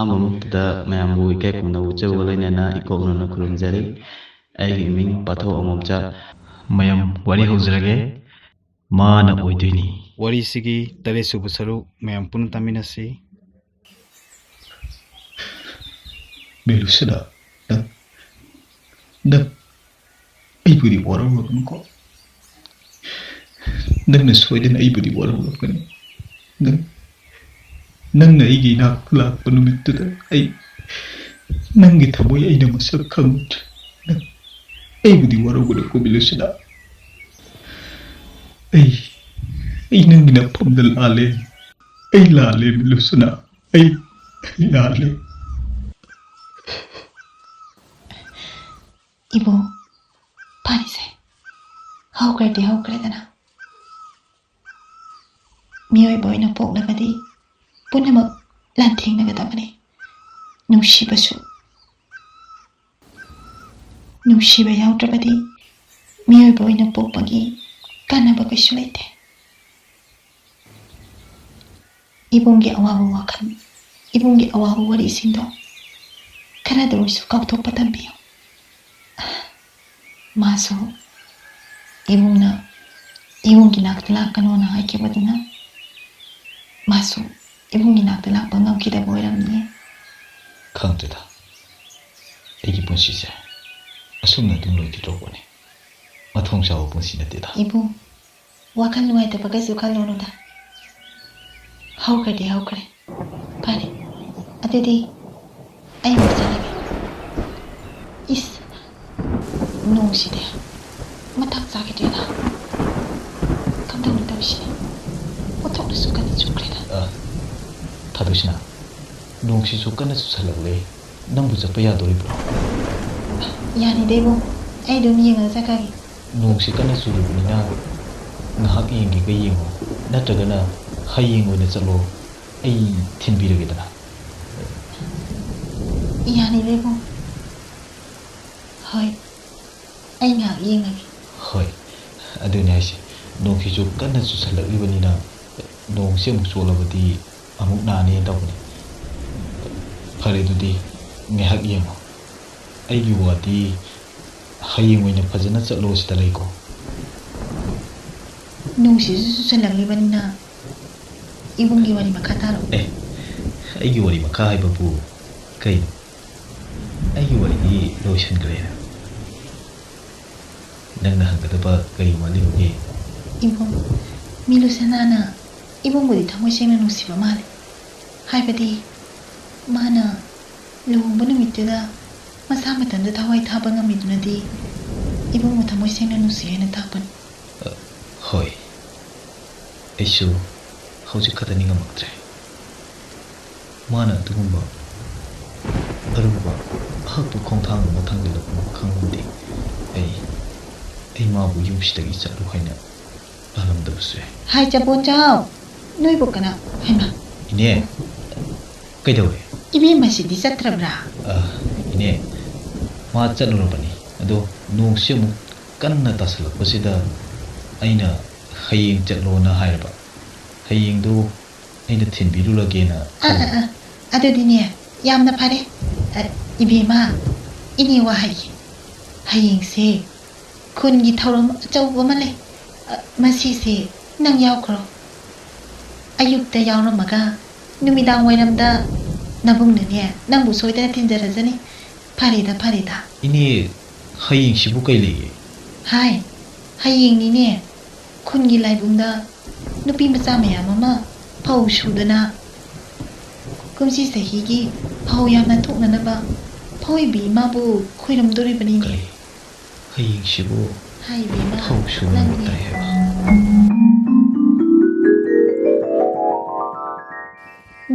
ꯑꯍꯥꯟꯕꯃꯛꯇꯗ ꯃꯌꯥꯝꯕꯨ ꯏꯀꯥꯏ ꯈꯨꯝꯅꯕ ꯎꯠꯆꯕꯒ ꯂꯣꯏꯅꯅ ꯏꯀꯣꯛꯅꯅ ꯈꯨꯔꯨꯝꯖꯔꯤ ꯑꯩꯒꯤ ꯃꯤꯡ ꯄꯥꯊꯧ ꯑꯃꯣꯝꯆꯥ ꯃꯌꯥꯝ ꯋꯥꯔꯤ ꯍꯧꯖꯔꯒꯦ ꯃꯥꯅ ꯑꯣꯏꯗꯣꯏꯅꯤ ꯋꯥꯔꯤꯁꯤꯒꯤ 8ꯁꯨꯕ ꯁꯔꯨꯛ ꯃꯌꯥꯝ ꯄꯨꯟꯅ ꯇꯥꯃꯤꯟꯅꯁꯤ ꯃꯦꯂꯨꯁꯤꯗ ꯅꯪ ꯑꯩꯕꯨꯗꯤ ꯋꯥꯔꯧꯔꯛꯀꯅꯨꯀꯣ ꯅꯪꯅ ꯁꯣꯏꯗꯅ ꯑꯩꯕꯨꯗꯤ ꯋꯥꯔꯧꯔꯛꯀꯅꯤ ꯅꯪꯅ ꯑꯩꯒꯤ ꯏꯅꯥꯛꯇ ꯂꯥꯛꯄ ꯅꯨꯃꯤꯠꯇꯨꯗ ꯑꯩ ꯅꯪꯒꯤ ꯊꯃꯣꯏ ꯑꯩꯅ ꯃꯁꯛ ꯈꯪꯗ꯭ꯔꯦ ꯑꯩꯕꯨꯗꯤ ꯋꯥꯔꯧꯒꯅꯨꯀꯣ ꯃꯦꯂꯨꯁꯤꯗ ꯑꯩ ꯅꯪꯒꯤ ꯅꯐꯝꯗ ꯂꯥꯜꯂꯦ ꯑꯩ ꯂꯥꯜꯂꯦ ꯃꯦꯂꯨꯁꯤꯗ ꯑꯩ ꯂꯥꯜꯂꯦ Ibu, parise. Haukredi haukredana. Miyoi boyna poklabadi punamak lanthingnagadabani. Nungsibasu. Nungsiba yaudrabadi miyoi boyna pokpagi kanaba kaisu leite. Ibunggi awabu wakan, ibunggi awabu wari isindo. Karada oisu kautokpa tambiyo. Maso, ibunggi naktalakano na haikibaduna. Maso, ibunggi naktalakpa ngamkida boiramni. ꯈꯪꯗꯦꯗ ꯑꯩꯒꯤ ꯄꯨꯟꯁꯤꯁꯦ ꯑꯁꯨꯝꯅ ꯑꯗꯨꯝ ꯂꯣꯏꯈꯤꯗ꯭ꯔꯧꯕꯅꯤ ꯃꯊꯣꯡ ꯆꯥꯕ ꯄꯨꯟꯁꯤ ꯅꯠꯇꯦꯗ Ibu, wakal nuwaitaba kaisu kallonuda. Haukredi haukre. Pare, adudi ay masalagi. Is, nungside. Matak sakitida. Kamdang tawisi. Otok na suka na sukreda. ꯊꯥꯗꯣꯏꯁꯤꯅ ꯅꯣꯡꯁꯤꯁꯨ ꯀꯟꯅ ꯆꯨꯁꯜꯂꯛꯂꯦ ꯅꯪꯕꯨ ꯆꯠꯄ ꯌꯥꯗꯣꯔꯤꯕ꯭ꯔꯣ Yani debo, ay dum yenga sakagi. ꯅꯣꯡꯁꯤ ꯀꯟꯅ ꯆꯨꯔꯤꯕꯅꯤꯅ ꯉꯥꯏꯍꯥꯛ ꯌꯦꯡꯒꯦꯒ ꯌꯦꯡꯉꯣ ꯅꯠꯇ꯭ꯔꯒꯅ ꯍꯌꯦꯡ ꯑꯣꯏꯅ ꯆꯠꯂꯣ ꯑꯩ ꯊꯤꯟꯕꯤꯔꯒꯦꯗꯅ Yani debo. Hoy, ay nga yengagi. ꯍꯣꯏ ꯑꯗꯨꯅꯤ ꯍꯥꯏꯁꯦ ꯅꯣꯡꯁꯤꯁꯨ ꯀꯟꯅ ꯆꯨꯁꯜꯂꯛꯂꯤꯕꯅꯤꯅ ꯅꯣꯡꯁꯤ ꯑꯃꯨꯛ ꯆꯣꯠꯂꯕꯗꯤ ꯑꯃꯨꯛ ꯅꯥꯅꯦꯅ ꯇꯧꯕꯅꯤ ꯐꯔꯦ ꯑꯗꯨꯗꯤ ꯉꯥꯏꯍꯥꯛ ꯌꯦꯡꯉꯣ ꯑꯩꯒꯤ ꯋꯥꯗꯤ ꯍꯌꯦꯡ ꯑꯣꯏꯅ ꯐꯖꯅ ꯆꯠꯂꯣ ꯁꯤꯗ ꯂꯩꯀꯣ Nungsisu susalaglibanina. Ibunggi wari makataro. ꯑꯩꯒꯤ ꯋꯥꯔꯤ ꯃꯈꯥ ꯍꯥꯏꯕꯕꯨ ꯀꯩꯅꯣ ꯑꯩꯒꯤ ꯋꯥꯔꯤꯗꯤ ꯂꯣꯏꯁꯤꯟꯈ꯭ꯔꯦꯅ ꯅꯪꯅ ꯍꯪꯒꯗꯕ ꯀꯔꯤ ꯋꯥꯠꯂꯤꯕꯒꯦ Ibung, milusanana. Ibung budi thamoy sengna nungsiba male. Haibadi, mana luhungba numittuda masa matanda thawai thaba ngamidunadi. Ibung mo thamoy sengna nungsiya na thapan. ꯍꯣꯏ ꯑꯩꯁꯨ ꯍꯧꯖꯤꯛ ꯈꯛꯇꯅꯤ ꯉꯝꯃꯛꯇ꯭ꯔꯦ ꯃꯥꯅ ꯑꯗꯨꯒꯨꯝꯕ ꯑꯔꯨꯕ ꯑꯍꯛꯄ ꯈꯣꯡꯊꯥꯡ ꯑꯃ ꯊꯥꯡꯖꯤꯜꯂꯛꯄ ꯈꯪꯂꯝꯗꯦ ꯑꯩ ꯃꯥꯕꯨ ꯌꯨꯝꯁꯤꯗꯒꯤ ꯆꯠꯂꯨ ꯍꯥꯏꯅ ꯄꯥꯜꯂꯝꯗꯕꯁꯨ ꯌꯥꯏ Hai Japon chao. Noi bukana. Haima. ꯏꯅꯦ ꯀꯩꯗꯧꯔꯦ Ibi masidi satrabra. ꯏꯅꯦ ꯃꯥ ꯆꯠꯂꯨꯔꯕꯅꯤ ꯑꯗꯣ ꯅꯣꯡꯁꯤ ꯑꯃꯨꯛ ꯀꯟꯅ ꯇꯥꯁꯜꯂꯛꯄꯁꯤꯗ ꯑꯩꯅ ꯍꯌꯦꯡ ꯆꯠꯂꯣꯅ ꯍꯥꯏꯔꯕ ꯍꯌꯦꯡꯗꯣ ꯑꯩꯅ ꯊꯤꯟꯕꯤꯔꯨꯔꯒꯦꯅ ꯈꯜꯂꯦ Adudine, yamna pare. Ibima, ini wahai. Hayengse, kungi thauram achauba male. Masise, nang yaukro. Ayukta yauramaga, numidang wairamda nabungnane, nangbu soidana tinjarajani. Parida. ꯏꯅꯦ ꯍꯌꯦꯡꯁꯤꯕꯨ ꯀꯩ ꯂꯩꯒꯦ Hai, hayengni ne. Kungi laibungda nupi macha mayam ama phau sudana. Kumsi sahigi phau yamna thoknanaba phoi mabu khoiram doribani ne. ꯀꯔꯤ ꯍꯌꯦꯡꯁꯤꯕꯨ Hai bima. ꯐꯧ ꯁꯨꯕ ꯅꯨꯃꯤꯠ ꯇꯥꯏ ꯍꯥꯏꯕ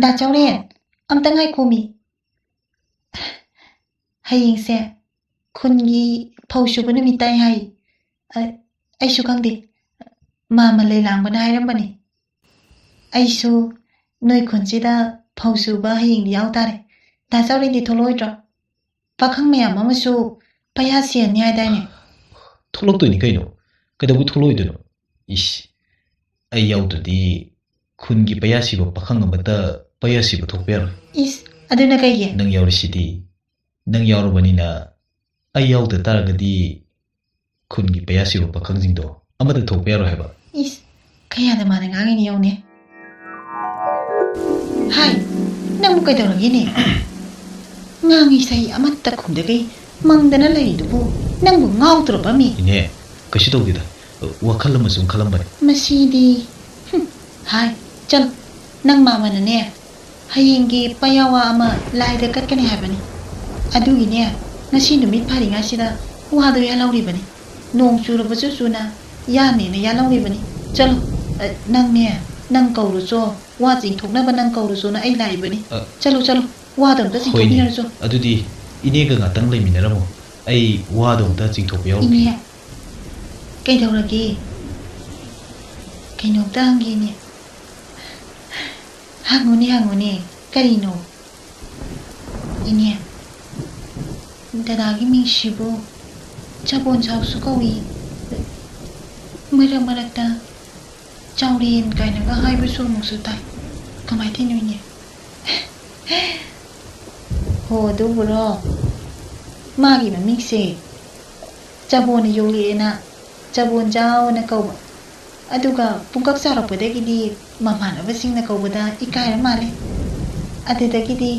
Da chauren, amtang hai komi. Hayengse kungi phau subana mitai hai. Ai su kangde. Mama leilambana hairambani. Ai su noi khonsida phau suba hayeng yautare. Da chauren di tholoidra. Pakhang mayam amasu payasian ni haidane. ꯊꯣꯛꯂꯛꯇꯣꯏꯅꯤ ꯀꯩꯅꯣ ꯀꯩꯗꯧꯕꯩ ꯊꯣꯛꯂꯛꯑꯣꯏꯗꯣꯏꯅꯣ ꯏꯁ ꯑꯩ ꯌꯥꯎꯗ꯭ꯔꯗꯤ ꯈꯨꯟꯒꯤ ꯄꯌꯥꯁꯤꯕ ꯄꯥꯈꯪ ꯑꯃꯠꯇ ꯄꯌꯥꯁꯤꯕ ꯊꯣꯛꯄ ꯌꯥꯔꯣꯏ Is ꯑꯗꯨꯅ ꯀꯩꯒꯤ ꯅꯪ ꯌꯥꯎꯔꯤꯁꯤꯗꯤ ꯅꯪ ꯌꯥꯎꯔꯕꯅꯤꯅ ꯑꯩ ꯌꯥꯎꯗ ꯇꯥꯔꯒꯗꯤ ꯈꯨꯟꯒꯤ ꯄꯌꯥꯁꯤꯕ ꯄꯥꯈꯪꯁꯤꯡꯗꯣ ꯑꯃꯗ ꯊꯣꯛꯄ ꯌꯥꯔꯣꯏ ꯍꯥꯏꯕ ꯏꯁ ꯀꯌꯥꯗ ꯃꯥꯅ ꯉꯥꯡꯉꯤꯅꯤ ꯌꯧꯅꯦ ꯍꯥꯏ ꯅꯪꯕꯨ ꯀꯩꯗꯧꯔꯒꯦꯅꯦ ꯉꯥꯡꯉꯤ ꯏꯁꯩ ꯑꯃꯠꯇ ꯈꯨꯝꯗꯒꯩ ꯃꯪꯗꯅ ꯂꯩꯔꯤꯗꯨꯕꯨ ꯅꯪꯕꯨ ꯉꯥꯎꯗ꯭ꯔꯣ ꯃꯤ ꯏꯅꯦ ꯀꯩꯁꯨ ꯇꯧꯗꯦꯗ ꯋꯥꯈꯜ ꯑꯃ ꯁꯨꯝ ꯈꯜꯂꯝꯕꯅꯤ ꯃꯁꯤꯗꯤ ꯍꯥꯏ ꯆꯠꯂꯣ ꯅꯪ ꯃꯥꯃꯅꯅꯦ ꯍꯌꯦꯡꯒꯤ ꯄꯌꯥꯋꯥ ꯑꯃ ꯂꯥꯏꯗ ꯀꯠꯀꯅꯤ ꯍꯥꯏꯕꯅꯤ ꯑꯗꯨꯒꯤꯅꯦ ꯉꯁꯤ ꯅꯨꯃꯤꯠ ꯐꯔꯤꯉꯩꯁꯤꯗ ꯋꯥꯗꯣ ꯌꯥꯜꯍꯧꯔꯤꯕꯅꯤ ꯅꯣꯡ ꯆꯨꯔꯕꯁꯨ ꯆꯨꯅ ꯌꯥꯅꯦꯅ ꯌꯥꯜꯍꯧꯔꯤꯕꯅꯤ ꯆꯠꯂꯣ ꯅꯪꯅꯦ ꯅꯪ ꯀꯧꯔꯨꯆꯣ ꯋꯥ ꯆꯤꯡꯊꯣꯛꯅꯕ ꯅꯪ ꯀꯧꯔꯨꯆꯣꯅ ꯑꯩ ꯂꯥꯛꯏꯕꯅꯤ ꯆꯠꯂꯣ ꯆꯠꯂꯣ ꯋꯥꯗꯣ ꯑꯝꯇ ꯍꯣꯏꯅꯦ ꯆꯤꯡꯊꯣꯛꯃꯤꯟꯅꯔꯨꯆꯣ ꯑꯗꯨꯗꯤ ꯏꯅꯦꯒ ꯉꯥꯛꯇꯪ ꯂꯩꯃꯤꯟꯅꯔꯝꯃꯣ ꯑꯩ ꯋꯥꯗꯣ ꯑꯝꯇ ꯆꯤꯡꯊꯣꯛꯄ ꯌꯥꯎꯔꯨꯈꯤ ꯏꯅꯦ ꯀꯩꯗꯧꯔꯒꯦ ꯀꯩꯅꯣꯝꯇ ꯍꯪꯒꯦꯅꯦ ꯍꯪꯉꯨꯅꯦ ꯀꯔꯤꯅꯣ ꯏꯅꯦ ꯗꯗꯥꯒꯤ ꯃꯤꯡꯁꯤꯕꯨ ꯆꯥꯕꯣꯟꯆꯥꯎꯁꯨ ꯀꯧꯏ ꯃꯔꯛ ꯃꯔꯛꯇ ꯆꯥꯎꯔꯦꯟ ꯀꯥꯏꯅꯒ ꯍꯥꯏꯕꯁꯨ ꯑꯃꯨꯛꯁꯨ ꯇꯥꯏ ꯀꯃꯥꯏ ꯇꯧꯔꯤꯅꯣ ꯏꯅꯦ ꯍꯣ ꯑꯗꯨꯕꯨꯔꯣ ꯃꯥꯒꯤ ꯃꯃꯤꯡꯁꯦ ꯆꯥꯕꯣꯟꯅ ꯌꯣꯛꯂꯛꯑꯦꯅ ꯆꯥꯕꯣꯟꯆꯥꯎꯅ ꯀꯧꯕ ꯑꯗꯨꯒ ꯄꯨꯡꯀꯛ ꯆꯥꯎꯔꯛꯄꯗꯒꯤꯗꯤ ꯃꯃꯥꯟꯅꯕꯁꯤꯡꯅ ꯀꯧꯕꯗ ꯏꯀꯥꯏꯔ ꯃꯥꯜꯂꯦ ꯑꯗꯨꯗꯒꯤꯗꯤ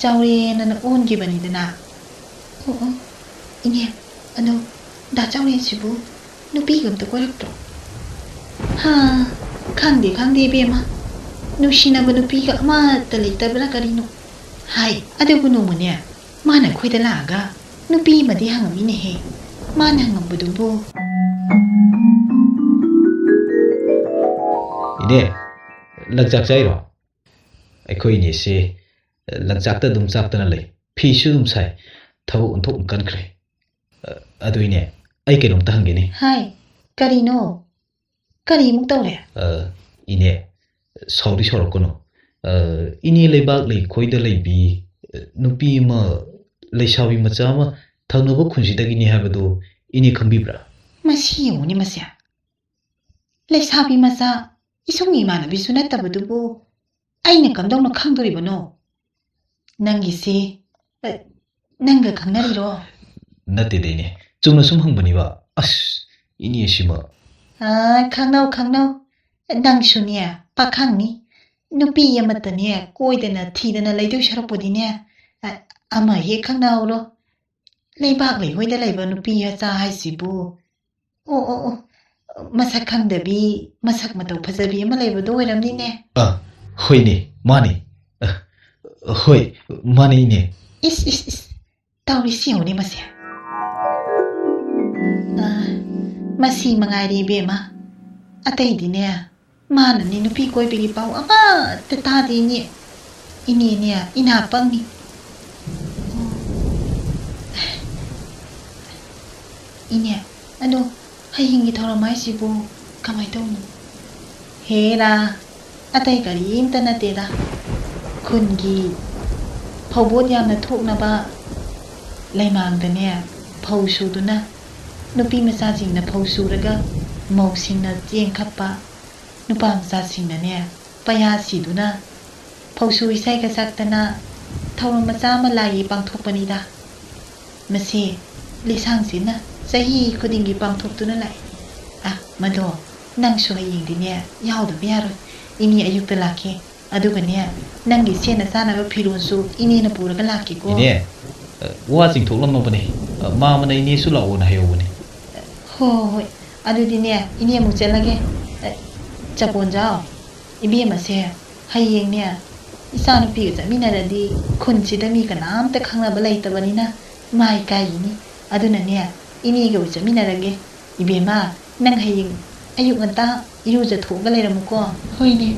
ꯆꯥꯎꯔꯦꯟꯅ ꯑꯣꯟꯈꯤꯕꯅꯤꯗꯅ ꯑꯣ ꯏꯅꯦ ꯑꯗꯣ ꯗꯥ ꯆꯥꯎꯔꯦꯟꯁꯤꯕꯨ ꯅꯨꯄꯤꯒ ꯑꯝꯇ ꯀꯣꯏꯔꯛꯇ꯭ꯔꯣ ꯍꯥ ꯈꯪꯗꯦ ꯏꯕꯦꯝꯃ ꯅꯨꯡꯁꯤꯅꯕ ꯅꯨꯄꯤꯒ ꯑꯃꯠꯇ ꯂꯩꯇꯕꯅ ꯀꯔꯤꯅꯣ ꯍꯥꯏ ꯑꯗꯨꯕꯨ ꯅꯣꯡꯃꯅꯦ ꯃꯥꯅ ꯑꯩꯈꯣꯏꯗ ꯂꯥꯛꯑꯒ ꯅꯨꯄꯤ ꯑꯃꯗꯤ ꯍꯪꯉꯝꯃꯤꯅꯦꯍꯦ ꯃꯥꯅ ꯍꯪꯉꯝꯕꯗꯨꯕꯨ ꯏꯅꯦ ꯂꯪꯆꯥꯛ ꯆꯥꯏꯔꯣ ꯑꯩꯈꯣꯏ ꯏꯅꯦꯁꯦ ꯂꯪꯆꯥꯛꯇ ꯑꯗꯨꯝ ꯆꯥꯛꯇꯅ ꯂꯩ ꯐꯤꯁꯨ ꯑꯗꯨꯝ ꯁꯥꯏ ꯊꯕꯛ ꯑꯣꯟꯊꯣꯛꯅ ꯀꯟꯈ꯭ꯔꯦ ꯑꯗꯨ ꯏꯅꯦ ꯑꯩ ꯀꯩꯅꯣꯝꯇ ꯍꯪꯒꯦꯅꯦ ꯍꯥꯏ ꯀꯔꯤꯅꯣ ꯀꯔꯤꯃꯨꯛ ꯇꯧꯔꯦ ꯏꯅꯦ ꯁꯥꯎꯗꯤ ꯁꯥꯎꯔꯛꯀꯅꯨ ꯏꯅꯦ ꯂꯩꯕꯥꯛ ꯂꯩꯈꯣꯏꯗ ꯂꯩꯕꯤ ꯅꯨꯄꯤ ꯑꯃ ꯂꯩꯁꯥꯕꯤ ꯃꯆꯥ ꯑꯃ ꯊꯪꯅꯕ ꯈꯨꯟꯁꯤꯗꯒꯤꯅꯤ ꯍꯥꯏꯕꯗꯨ ꯏꯅꯦ ꯈꯪꯕꯤꯕ꯭ꯔꯥ ꯃꯁꯤ ꯌꯦꯡꯉꯨꯅꯦ ꯃꯁꯦ ꯂꯩꯁꯥꯕꯤ ꯃꯆꯥ ꯏꯁꯨꯡ ꯏꯃꯥꯟꯅꯕꯤꯁꯨ ꯅꯠꯇꯕꯗꯨꯕꯨ ꯑꯩꯅ ꯀꯝꯗꯧꯅ ꯈꯪꯗꯣꯔꯤꯕꯅꯣ ꯅꯪꯒꯤꯁꯤ ꯅꯪꯒ ꯈꯪꯅꯔꯤꯔꯣ ꯅꯠꯇꯦꯗ ꯏꯅꯦ ꯆꯨꯝꯅ ꯁꯨꯝ ꯍꯪꯕꯅꯤꯕ ꯑꯁ ꯏꯅꯦꯁꯤꯃ ꯈꯪꯅꯧ ꯅꯪꯁꯨꯅꯦ ꯄꯥꯈꯪꯅꯤ ꯅꯨꯄꯤ ꯑꯃꯠꯇꯅꯦ ꯀꯣꯏꯗꯅ ꯊꯤꯗꯅ ꯂꯩꯗꯣꯏ ꯁꯔꯛꯄꯨꯗꯤꯅꯦ ꯑꯃ ꯍꯦꯛ ꯈꯪꯅꯍꯧꯔꯣ ꯂꯩꯕꯥꯛ ꯂꯩꯍꯣꯏꯗ ꯂꯩꯕ ꯅꯨꯄꯤ ꯃꯆꯥ ꯍꯥꯏꯁꯤꯕꯨ ꯑꯣ ꯃꯁꯛ ꯈꯪꯗꯕꯤ ꯃꯁꯛ ꯃꯇꯧ ꯐꯖꯕꯤ ꯑꯃ ꯂꯩꯕꯗꯣ ꯑꯣꯏꯔꯝꯅꯤꯅꯦ ꯍꯣꯏꯅꯦ ꯃꯥꯅꯦ ꯍꯣꯏ ꯃꯥꯅꯦ ꯏꯅꯦ ꯏꯁ ꯇꯧꯔꯤꯁꯤ ꯌꯦꯡꯉꯨꯅꯦ ꯃꯁꯤ ꯃꯉꯥꯏꯔꯦ ꯏꯕꯦꯝꯃ ꯑꯇꯩꯗꯤꯅꯦ ꯃꯥꯅꯅꯦ ꯅꯨꯄꯤ ꯀꯣꯏꯕꯒꯤ ꯄꯥꯎ ꯑꯃꯠꯇ ꯇꯥꯗꯦ ꯏꯅꯦꯅꯦ ꯏꯅꯥ ꯄꯪꯅꯤ ꯏꯅꯦ ꯑꯗꯣ ꯍꯌꯦꯡꯒꯤ ꯊꯧꯔꯝ ꯍꯥꯏꯁꯤꯕꯨ ꯀꯃꯥꯏ ꯇꯧꯅꯣ ꯍꯦꯔꯥ ꯑꯇꯩ ꯀꯔꯤꯝꯇ ꯅꯠꯇꯦꯗ ꯈꯨꯟꯒꯤ ꯐꯧꯕꯣꯠ ꯌꯥꯝꯅ ꯊꯣꯛꯅꯕ ꯂꯩꯃꯥꯡꯗꯅꯦ ꯐꯧ ꯁꯨꯗꯨꯅ ꯅꯨꯄꯤ ꯃꯆꯥꯁꯤꯡꯅ ꯐꯧ ꯁꯨꯔꯒ ꯃꯧꯁꯤꯡꯅ ꯆꯦꯡ ꯈꯞꯄ ꯅꯨꯄꯥ ꯃꯆꯥꯁꯤꯡꯅꯅꯦ ꯄꯌꯥ ꯁꯤꯗꯨꯅ ꯐꯧꯁꯨ ꯏꯁꯩꯒ ꯁꯛꯇꯅ ꯊꯧꯔꯝ ꯃꯆꯥ ꯑꯃ ꯂꯥꯏꯒꯤ ꯄꯥꯡꯊꯣꯛꯄꯅꯤꯗ ꯃꯁꯤ ꯂꯤꯁꯥꯡꯁꯤꯅ ꯆꯍꯤ ꯈꯨꯗꯤꯡꯒꯤ ꯄꯥꯡꯊꯣꯛꯇꯨꯅ ꯂꯥꯛꯏ ꯃꯗꯣ ꯅꯪꯁꯨ ꯍꯌꯦꯡꯗꯤꯅꯦ ꯌꯥꯎꯗꯕ ꯌꯥꯔꯣꯏ ꯏꯅꯦ ꯑꯌꯨꯛꯇ ꯂꯥꯛꯀꯦ ꯑꯗꯨꯒꯅꯦ ꯅꯪꯒꯤ ꯁꯦꯠꯅ ꯆꯥꯅꯕ ꯐꯤꯔꯣꯜꯁꯨ ꯏꯅꯦꯅ ꯄꯨꯔꯒ ꯂꯥꯛꯀꯦꯀꯣ ꯏꯅꯦ ꯋꯥ ꯆꯤꯡꯊꯣꯛꯂꯝꯃꯕꯅꯤ ꯃꯥꯃꯅ ꯏꯅꯦꯁꯨ ꯂꯥꯛꯑꯣꯅ ꯍꯥꯏꯍꯧꯕꯅꯤ ꯍꯣꯏ ꯑꯗꯨꯗꯤꯅꯦ ꯏꯅꯦ ꯑꯃꯨꯛ ꯆꯠꯂꯒꯦ ꯆꯄꯣꯟꯖꯥꯎ ꯏꯕꯦꯝꯃꯁꯦ ꯍꯌꯦꯡꯅꯦ ꯏꯆꯥꯅꯨꯄꯤꯒ ꯆꯠꯃꯤꯟꯅꯔꯗꯤ ꯈꯨꯟꯁꯤꯗ ꯃꯤ ꯀꯅꯥꯝꯇ ꯈꯪꯅꯕ ꯂꯩꯇꯕꯅꯤꯅ ꯃꯥ ꯏꯀꯥꯏꯒꯤꯅꯤ ꯑꯗꯨꯅꯅꯦ ꯏꯅꯦꯒ ꯑꯣꯏ ꯆꯠꯃꯤꯟꯅꯔꯒꯦ ꯏꯕꯦꯝꯃ ꯅꯪ ꯍꯌꯦꯡ ꯑꯌꯨꯛ ꯉꯟꯇꯥ ꯏꯔꯨꯖꯊꯣꯛꯑꯒ ꯂꯩꯔꯝꯃꯨꯀꯣ ꯍꯣꯏꯅꯦ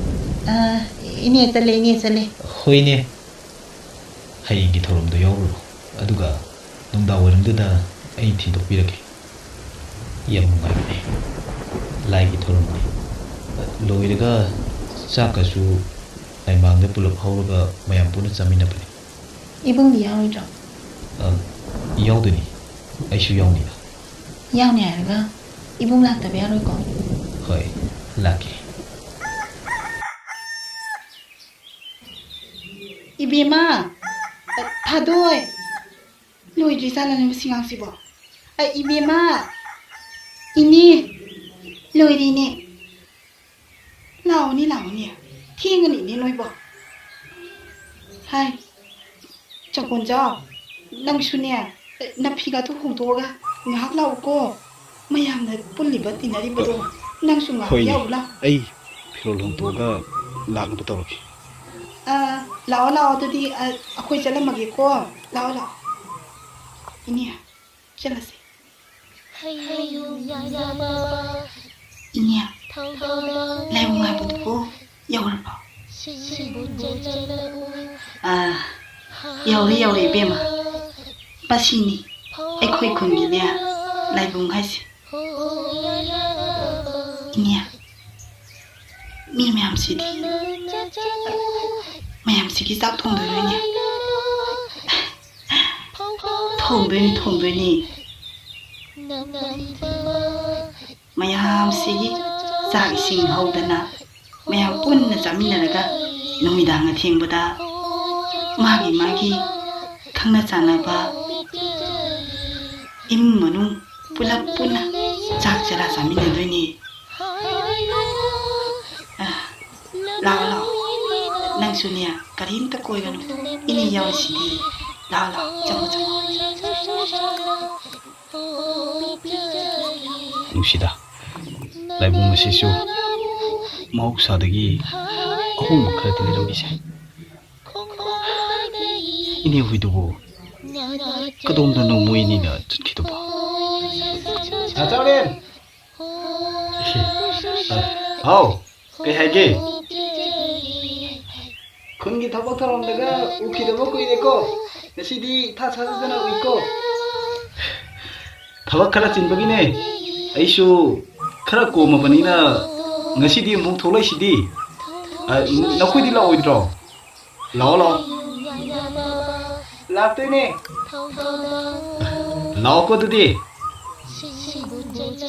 ꯏꯅꯦ ꯆꯠꯂꯦ ꯍꯣꯏꯅꯦ ꯍꯌꯦꯡꯒꯤ ꯊꯧꯔꯝꯗꯣ ꯌꯥꯎꯔꯨꯔꯣ ꯑꯗꯨꯒ ꯅꯨꯡꯗꯥꯡ ꯋꯥꯏꯔꯝꯗꯨꯗ ꯑꯩ ꯊꯤꯟꯗꯣꯛꯄꯤꯔꯒꯦ ꯌꯥꯝ ꯅꯨꯡꯉꯥꯏꯕꯅꯦ ꯂꯥꯏꯒꯤ ꯊꯧꯔꯝꯅꯤ ꯂꯣꯏꯔꯒ ꯆꯥꯛꯀꯁꯨ ꯂꯥꯏꯃꯥꯡꯗ ꯄꯨꯂꯞ ꯍꯧꯔꯒ ꯃꯌꯥꯝ ꯄꯨꯟꯅ ꯆꯥꯃꯤꯟꯅꯕꯅꯤ ꯏꯕꯨꯡꯗꯤ ꯌꯥꯎꯔꯣꯏꯗ꯭ꯔꯣ ꯌꯥꯎꯗꯣꯏꯅꯤ ꯑꯩꯁꯨ ꯌꯥꯎꯅꯤꯗ ꯌꯥꯎꯅꯤ ꯍꯥꯏꯔꯒ ꯏꯕꯨꯡ ꯂꯥꯛꯇꯕ ꯌꯥꯔꯣꯏꯀꯣ ꯍꯣꯏ ꯂꯥꯛꯀꯦ इबेमा थादोय लोइद्रि जालानो सिगांसिबो इबेमा इनि लोइरिने लावनि थिंगनि नि नोइबो हाय चकोनजाव नंसुने नफिगाथु होंदोगा ngahak law ko mayamna pulliba tinaribado nangsu nga Hoyne yawla ai firol hongtoga laknaba tawraki lao tadi akhoi chalamage ko lao ini chalase ini lai ngai bu ko yawra yawri bema pasini akhoi khungi ne laibung haisi inia mi mayam sidi mayam sigi sak thongdoi ne thongdoi ni mayam sigi sak sing haudana mayam punna chaminaraga numidang thengboda magi khangna chanaba imung manung pulap puna chak chara samina doini lao nang sunia karim ta koi ganu ini yaw sidi lao chamo nusida laibung masisu mahuksadagi ahong khara tileramisa ini huidubu kadongda nomoinina chutkidoba 나자린 아우 그 해게 군기 더벅터런다가 우키도 먹고 이랬고 시디 다 찾아전하고 있고 더벅하라 찐በ기네 아이쇼 카라 꼬마버니나 ngasi디 몽 톨라이 시디 너코이디 라오이드로 라오라 라떼네 라오코드디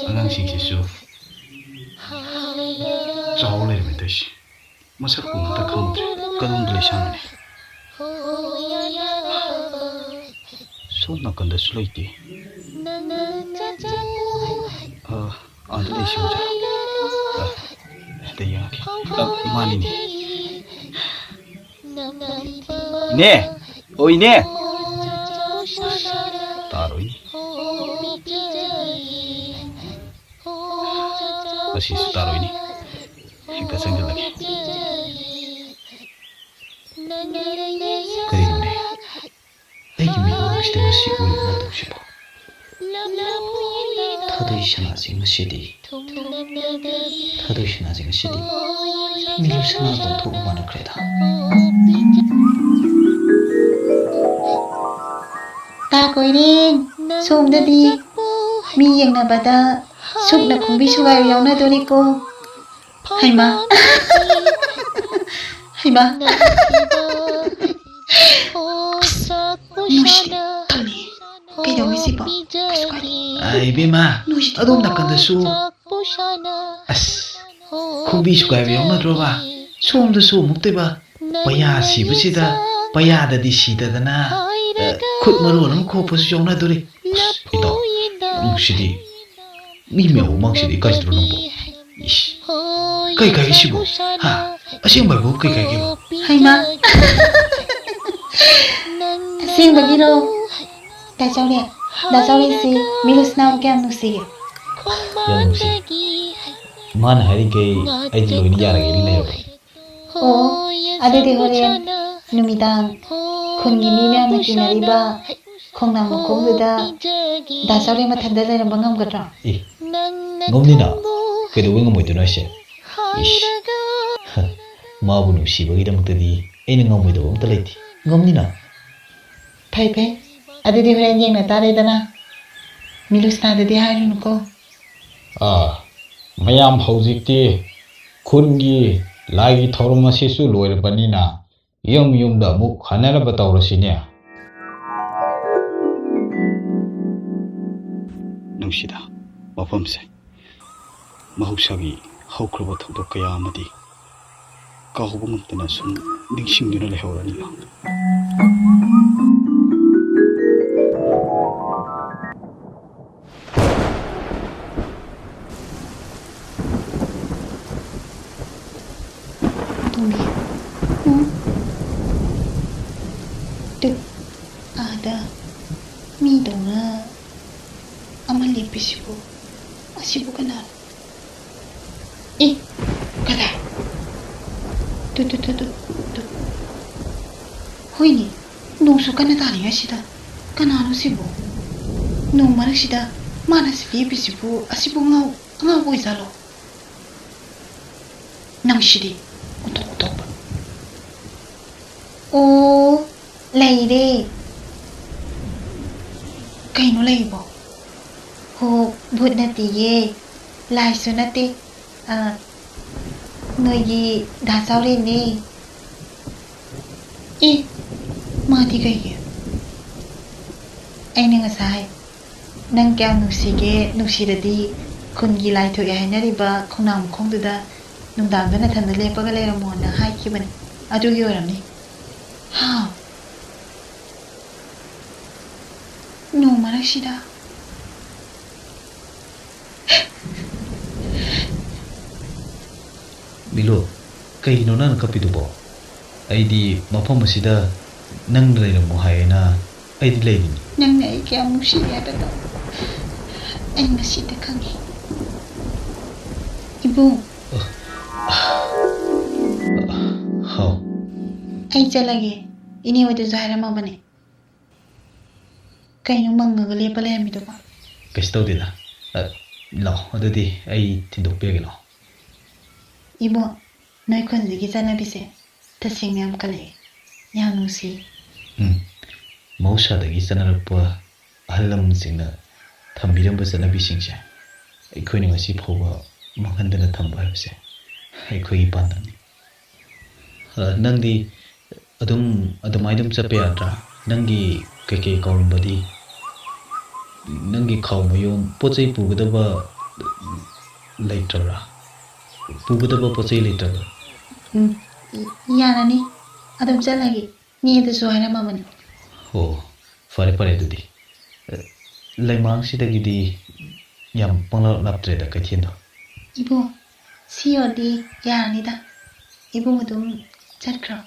angangsingsisu chaw leirame taisi masak umta khangdre kadongda leisangane sona kanda sulaiti anda leisiuja dayaki manini ine oine taroini asisu taroini hingga sanggil lagi karinune aigi mego biste ngasi uli matung sipo thadoi shana jing sidi milu sana dong thu mana kreda ta koiring somdadi mi yengnabada sukna khungbi sugai yauna doriko haima nushi tani kaidawi sipa ai bema adum nakanda su as khungbi sugai yauna droba somda su mukteba paya sibusida paya dadi sidadana khut maru nang khopasu yauna dori ito nushidi mi meu mangsidi kaisdro nangbo ish kai sibo ha asing bago kai bo haima asing bagiro da chaure si milusna kya nusi yang nusi mana hari kai ai di loini yara geli le o adede horen numidang khungi mi mya makinariba khongnam khongda da chaure mathanda le bangam gatra ngomnina kedo ngomoi to nase ish mabu nusibagidamaktadi aina ngomoi do amta leiti ngomnina phai adede horen yengna taredana milusna dede harunuko mayam haujikti khungi lagi thorma sisu loirabanina yumda muk khanaraba tawrasine nusida mafamse mahusagi haukraba thokdok kaya amadi kahubung tana sum ningsingduna lehorani ตึกอาดามีตรงน่ะอามาลีปิสิบุอาสิบุกันนะอีกระดาตุเฮ้ยนี่นูสุกันนะตานี่อาสิดากันนะนูสิบุนูมารักสิดามานาสิลีปิสิบุอาสิบุงาบุยซาโลนังสิดีอุตบโอ้เลยเด้ไก่นูเลยบอกโหบุญนาทีเย่ลายสุนาติเงยยีดาเซาเรนนี่อีมาที่ไก่เย่ไอ้นึงสายนั่งแก้วนุสิเกนุสิดดีคนกีฬาถูกให้นาริบะคงนำคงดูดานุ่มดำเป็นทันเดเลปก็เลยรำมอนนะให้คิดมันอาดูอยู่แบบนี้ฮ่าหนูมารักชิดาบิโลไก่โนนั่นกับปิดูบอไอ้ดีมาพ่อมาสิดานั่งเลยนะโมหายนะไอ้ดีเลยนี่ นั่งไหนแกมุสิยาแบบนั้นไอ้มาสิตะคังอีบุ้งเฮาไอ้เจลาเกอินี่วัดจะหามาบันเน่ไก่นุ่มมังกรเลี้ยบเลยมิตุปะก็สตอดีละลออดูดิไอ้ที่ดูเปียกันลออีบุ้งน้อยคนสิกิจานาบิเซแต่สิ่งนี้มันก็เลยยานุสิมอชาดกิสนารับปะฮัลลัมสิงนะทำบิดมบัสนาบิสิงใช่ไอ้คนนึงสิพบว่ามังคันเดินทำไปเสไอ้คนอีปันนั่นนั่งดีอดุมไอ้ดุมจะเปียดระนั่งดีเกย์กอลุมบดีนั่งดีเขาไม่ยอมพอใจปูกระดับไล่ตระปูกระดับพอใจไล่ตระยานานี่อดุมเจลาเกนี่จะช่วยนะมาบันโอ้ฟาเรดูดิไล่มังสิตะกี้ดียามปังลับเตรดกันเทียนดออีบุ้งซีโอดียานี่ดาอีบุ้งอดุมจัดครอง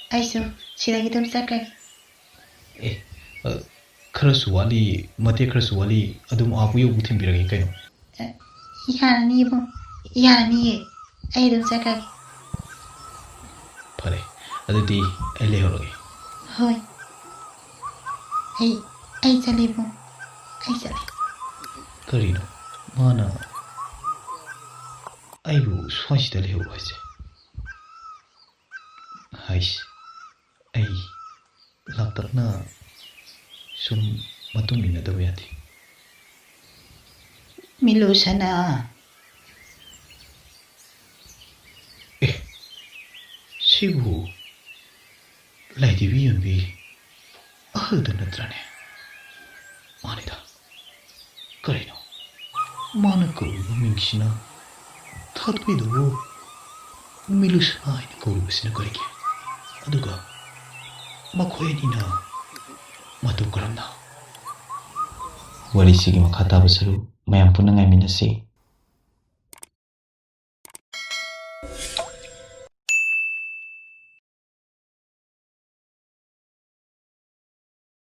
ไอ้สูชิลากิตุมจัดกันคราสวาลีมาเทียคราสวาลีอดุมอาบุยบุทิมบิรกิกันยานานี่บุ้งยานานี่ไอ้ดุมจัดกันฟาเรอดูดีไอ้เลี้ยวเลยเฮ้ยไอ้จะเลี้ยบุ้งไอ้จะเลี้ยกรีโนมานะไอ้บุสวาชิตะเลี้ยวไว้สิไอ้ laptop na sum matungin na daw yati. Milusa na. Sibu lai di viyon bi ahda na trane. Manida. Karino. Manako mingshina. Tatwido milusa ay na kurubas na karike. Aduga makoy ni na matungkaram na. Wali sige makatapos sa mayampo na ngayon minasi.